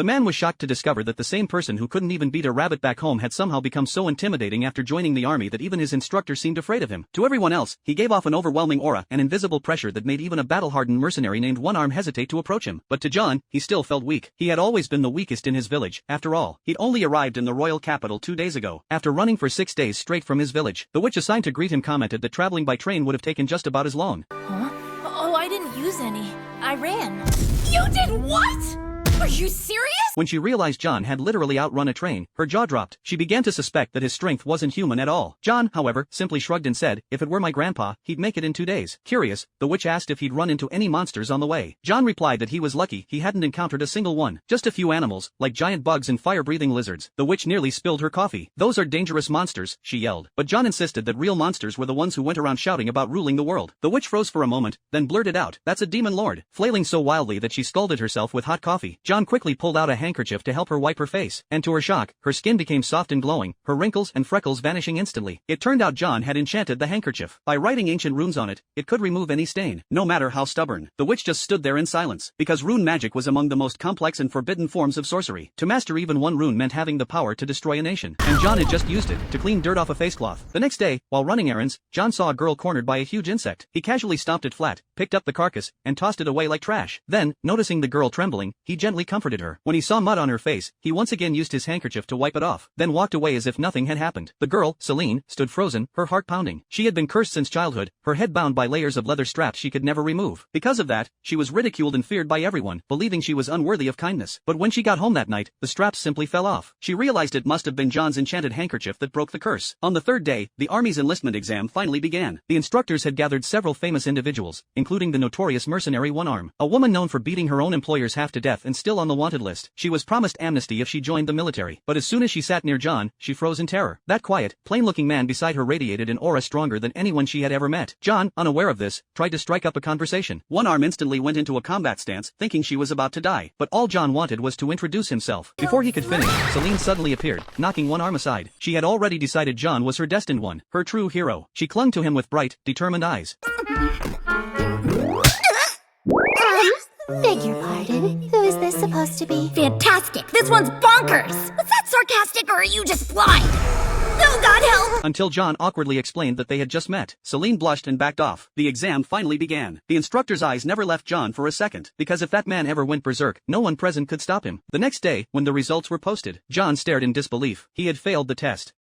The man was shocked to discover that the same person who couldn't even beat a rabbit back home had somehow become so intimidating after joining the army that even his instructor seemed afraid of him. To everyone else, he gave off an overwhelming aura, an invisible pressure that made even a battle-hardened mercenary named One Arm hesitate to approach him. But to John, he still felt weak. He had always been the weakest in his village. After all, he'd only arrived in the royal capital 2 days ago, after running for 6 days straight from his village. The witch assigned to greet him commented that traveling by train would have taken just about as long. Huh? Oh, I didn't use any. I ran. You did what? Are you serious? When she realized John had literally outrun a train, her jaw dropped. She began to suspect that his strength wasn't human at all. John, however, simply shrugged and said, if it were my grandpa, he'd make it in 2 days. Curious, the witch asked if he'd run into any monsters on the way. John replied that he was lucky he hadn't encountered a single one. Just a few animals, like giant bugs and fire-breathing lizards. The witch nearly spilled her coffee. Those are dangerous monsters, she yelled. But John insisted that real monsters were the ones who went around shouting about ruling the world. The witch froze for a moment, then blurted out, that's a demon lord, flailing so wildly that she scalded herself with hot coffee. John quickly pulled out a handkerchief to help her wipe her face, and to her shock, her skin became soft and glowing, her wrinkles and freckles vanishing instantly. It turned out John had enchanted the handkerchief. By writing ancient runes on it, it could remove any stain, no matter how stubborn. The witch just stood there in silence, because rune magic was among the most complex and forbidden forms of sorcery. To master even one rune meant having the power to destroy a nation, and John had just used it to clean dirt off a facecloth. The next day, while running errands, John saw a girl cornered by a huge insect. He casually stomped it flat, picked up the carcass, and tossed it away like trash. Then, noticing the girl trembling, he gently comforted her. When he saw mud on her face, he once again used his handkerchief to wipe it off, then walked away as if nothing had happened. The girl, Celine, stood frozen, her heart pounding. She had been cursed since childhood, her head bound by layers of leather straps she could never remove. Because of that, she was ridiculed and feared by everyone, believing she was unworthy of kindness. But when she got home that night, the straps simply fell off. She realized it must have been John's enchanted handkerchief that broke the curse. On the 3rd day, the army's enlistment exam finally began. The instructors had gathered several famous individuals, including the notorious mercenary One Arm, a woman known for beating her own employers half to death and still on the wanted list. She was promised amnesty if she joined the military, but as soon as she sat near John, she froze in terror. That quiet, plain-looking man beside her radiated an aura stronger than anyone she had ever met. John, unaware of this, tried to strike up a conversation. One Arm instantly went into a combat stance, thinking she was about to die, but all John wanted was to introduce himself. Before he could finish, Celine suddenly appeared, knocking One Arm aside. She had already decided John was her destined one, her true hero. She clung to him with bright, determined eyes. Beg your pardon. Who is this supposed to be? Fantastic! This one's bonkers! Was that sarcastic or are you just blind? Oh, God help! Until John awkwardly explained that they had just met. Celine blushed and backed off. The exam finally began. The instructor's eyes never left John for a second, because if that man ever went berserk, no one present could stop him. The next day, when the results were posted, John stared in disbelief. He had failed the test.